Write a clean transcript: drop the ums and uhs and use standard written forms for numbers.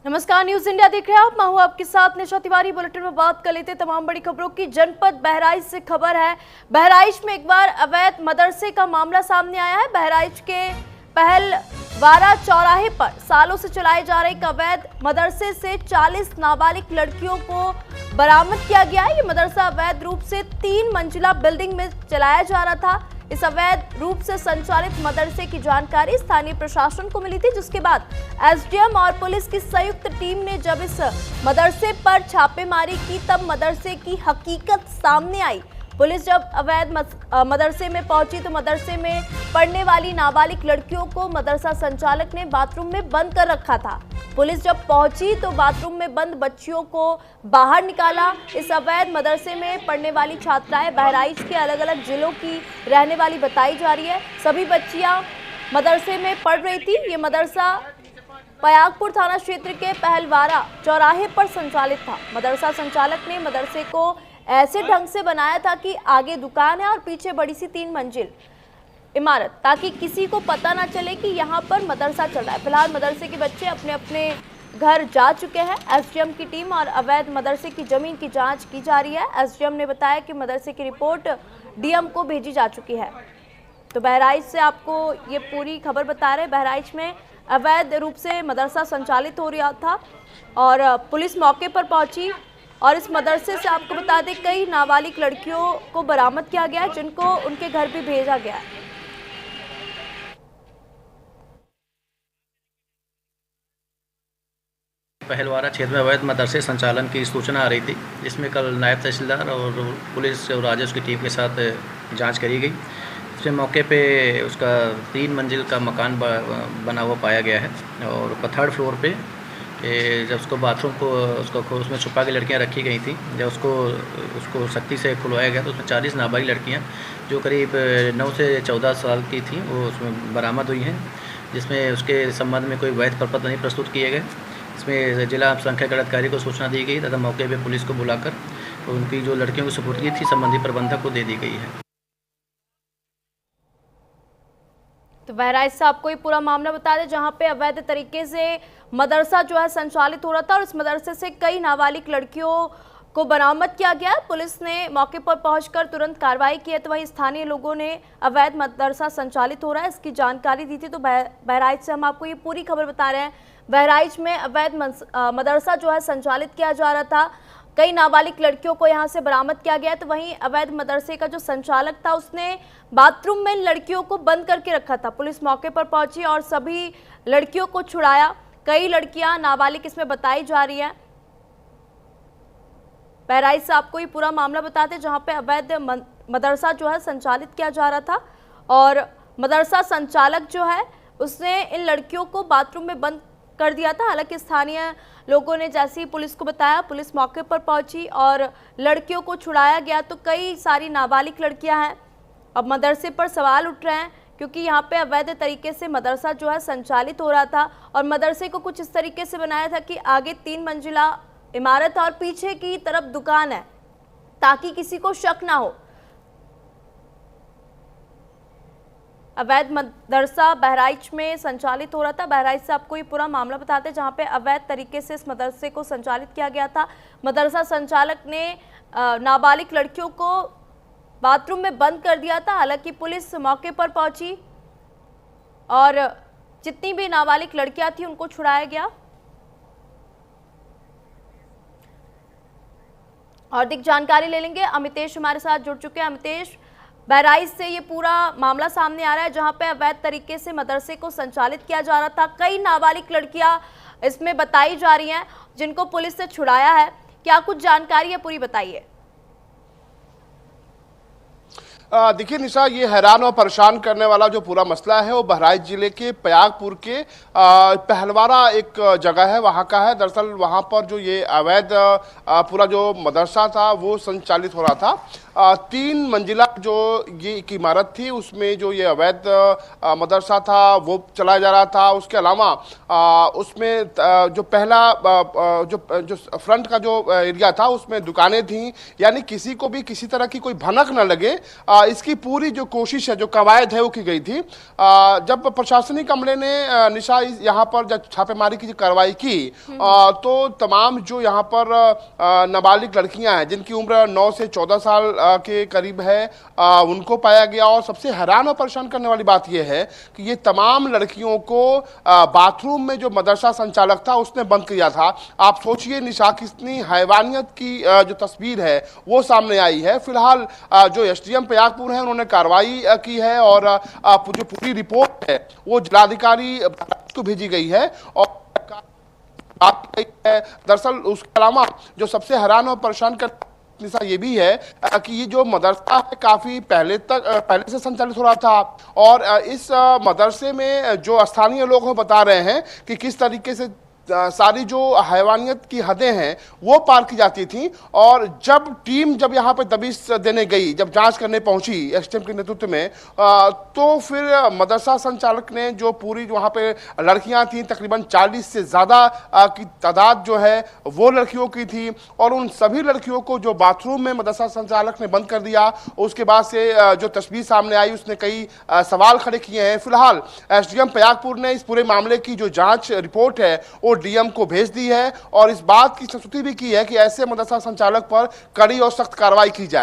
नमस्कार, news India देख रहे हैं आप। मैं हूं आपके साथ निशा तिवारी। बुलेटिन में बात कर लेते हैं तमाम बड़ी खबरों की। जनपद बहराइच से खबर है। बहराइच में एक बार अवैध मदरसे का मामला सामने आया है। बहराइच के पहलवारा चौराहे पर सालों से चलाए जा रहे एक अवैध मदरसे से 40 नाबालिग लड़कियों को बरामद किया गया है। ये मदरसा अवैध रूप से 3 मंजिला बिल्डिंग में चलाया जा रहा था। इस अवैध रूप से संचालित मदरसे की जानकारी स्थानीय प्रशासन को मिली थी, जिसके बाद एसडीएम और पुलिस की संयुक्त टीम ने जब इस मदरसे पर छापेमारी की तब मदरसे की हकीकत सामने आई। पुलिस जब अवैध मदरसे में पहुंची तो मदरसे में पढ़ने वाली नाबालिग लड़कियों को मदरसा संचालक ने बाथरूम में बंद कर रखा था। पुलिस जब पहुंची तो बाथरूम में बंद बच्चियों को बाहर निकाला। इस अवैध मदरसे में पढ़ने वाली छात्राएं बहराइच के अलग अलग जिलों की रहने वाली बताई जा रही है। सभी बच्चियां मदरसे में पढ़ रही थी। ये मदरसा पयागपुर थाना क्षेत्र के पहलवारा चौराहे पर संचालित था। मदरसा संचालक ने मदरसे को ऐसे ढंग से बनाया था कि आगे दुकान है और पीछे बड़ी सी 3 मंजिल इमारत, ताकि किसी को पता ना चले कि यहाँ पर मदरसा चल रहा है। फिलहाल मदरसे के बच्चे अपने अपने घर जा चुके हैं। एसडीएम की टीम और अवैध मदरसे की जमीन की जांच की जा रही है। एसडीएम ने बताया कि मदरसे की रिपोर्ट डीएम को भेजी जा चुकी है। तो बहराइच से आपको ये पूरी खबर बता रहे हैं। बहराइच में अवैध रूप से मदरसा संचालित हो रहा था और पुलिस मौके पर पहुंची और इस मदरसे से आपको बता दें कई नाबालिग लड़कियों को बरामद किया गया है, जिनको उनके घर भी भेजा गया है। पहलवारा क्षेत्र में अवैध मदरसे संचालन की सूचना आ रही थी, जिसमें कल नायब तहसीलदार और पुलिस और राजस्व की टीम के साथ जांच करी गई। इसमें मौके पे उसका 3 मंजिल का मकान बना हुआ पाया गया है और 3rd फ्लोर पे जब उसको बाथरूम को उसमें छुपा के लड़कियां रखी गई थी, जब उसको सख्ती से खुलवाया गया तो उसमें 40 नाबालिग लड़कियां जो करीब 9 से 14 साल की थी वो उसमें बरामद हुई हैं, जिसमें उसके संबंध में कोई वैध प्रपत्र नहीं प्रस्तुत किए गए। इसमें जिला संख्या अधिकारी को सूचना दी गई तथा मौके पे पुलिस को बुलाकर उनकी जो लड़कियों की सुपुर्दगी थी संबंधित प्रबंधक को दे दी गई है। तो बहराइच से आपको ये पूरा मामला बता दें, जहां पे अवैध तरीके से मदरसा जो है संचालित हो रहा था और इस मदरसे से कई नाबालिग लड़कियों को बरामद किया गया। पुलिस ने मौके पर पहुंचकर तुरंत कार्रवाई की है, तो वहीं स्थानीय लोगों ने अवैध मदरसा संचालित हो रहा है इसकी जानकारी दी थी। तो बहराइच से हम आपको ये पूरी खबर बता रहे हैं। बहराइच में अवैध मदरसा जो है संचालित किया जा रहा था, कई नाबालिग लड़कियों को यहां से बरामद किया गया। तो वहीं अवैध मदरसे का जो संचालक था उसने बाथरूम में लड़कियों को बंद करके रखा था। पुलिस मौके पर पहुंची और सभी लड़कियों को छुड़ाया। कई लड़कियां नाबालिग इसमें बताई जा रही हैं। बहराइच से आपको ये पूरा मामला बताते, जहां पे अवैध मदरसा जो है संचालित किया जा रहा था और मदरसा संचालक जो है उसने इन लड़कियों को बाथरूम में बंद कर दिया था। हालांकि स्थानीय लोगों ने जैसे ही पुलिस को बताया, पुलिस मौके पर पहुंची और लड़कियों को छुड़ाया गया। तो कई सारी नाबालिग लड़कियां हैं। अब मदरसे पर सवाल उठ रहे हैं क्योंकि यहाँ पे अवैध तरीके से मदरसा जो है संचालित हो रहा था और मदरसे को कुछ इस तरीके से बनाया था कि आगे 3 मंजिला इमारत और पीछे की तरफ दुकान है, ताकि किसी को शक ना हो। अवैध मदरसा बहराइच में संचालित हो रहा था। बहराइच से आपको ये पूरा मामला बताते हैं, जहां पे अवैध तरीके से इस मदरसे को संचालित किया गया था। मदरसा संचालक ने नाबालिग लड़कियों को बाथरूम में बंद कर दिया था। हालांकि पुलिस मौके पर पहुंची और जितनी भी नाबालिग लड़कियां थी उनको छुड़ाया गया। और अधिक जानकारी ले लेंगे। अमितेश हमारे साथ जुड़ चुके हैं। अमितेश, बहराइच से ये पूरा मामला सामने आ रहा है, जहां पे अवैध तरीके से मदरसे को संचालित किया जा रहा था। कई नाबालिग लड़कियां इसमें बताई जा रही हैं, जिनको पुलिस से छुड़ाया है। क्या कुछ जानकारी है, पूरी बताइए। देखिए निशा, ये हैरान और परेशान करने वाला जो पूरा मसला है वो बहराइच जिले के पयागपुर के पहलवारा एक जगह है, वहाँ का है। दरअसल वहाँ पर जो ये अवैध पूरा जो मदरसा था वो संचालित हो रहा था। 3 मंजिला जो ये एक इमारत थी उसमें जो ये अवैध मदरसा था वो चलाया जा रहा था। उसके अलावा उसमें जो पहला जो फ्रंट का जो एरिया था उसमें दुकानें थीं, यानी किसी को भी किसी तरह की कोई भनक न लगे, इसकी पूरी जो कोशिश है, जो कवायद है वो की गई थी। जब प्रशासनिक अमले ने निशा यहाँ पर जब छापेमारी की कार्रवाई की तो तमाम जो यहाँ पर नाबालिग लड़कियां हैं जिनकी उम्र 9 से 14 साल के करीब है उनको पाया गया। और सबसे हैरान और परेशान करने वाली बात यह है कि ये तमाम लड़कियों को बाथरूम में जो मदरसा संचालक था उसने बंद किया था। आप सोचिए निशा, कितनी हैवानियत की जो तस्वीर है वो सामने आई है। फिलहाल जो एसडीएम प्रयागपुर है उन्होंने कार्रवाई की है और जो पूरी रिपोर्ट है वो जिलाधिकारी को भेजी गई है और दरअसल उसके अलावा जो सबसे हैरान और परेशान कर निशा ये भी है कि ये जो मदरसा है काफी पहले से संचालित हो रहा था और इस मदरसे में जो स्थानीय लोग हैं बता रहे हैं कि किस तरीके से सारी जो हैवानियत की हदें हैं वो पार की जाती थी। और जब टीम यहाँ पे दबिश देने गई, जब जांच करने पहुंची एसडीएम के नेतृत्व में, तो फिर मदरसा संचालक ने जो पूरी वहाँ पे लड़कियां थीं, तकरीबन 40 से ज़्यादा की तादाद जो है वो लड़कियों की थी और उन सभी लड़कियों को जो बाथरूम में मदरसा संचालक ने बंद कर दिया। उसके बाद से जो तस्वीर सामने आई उसने कई सवाल खड़े किए हैं। फिलहाल एसडीएम प्रयागपुर ने इस पूरे मामले की जो जाँच रिपोर्ट है वो डीएम को भेज दी है और इस बात की संस्तुति भी की है कि ऐसे मदरसा संचालक पर कड़ी और सख्त कार्रवाई की जाए।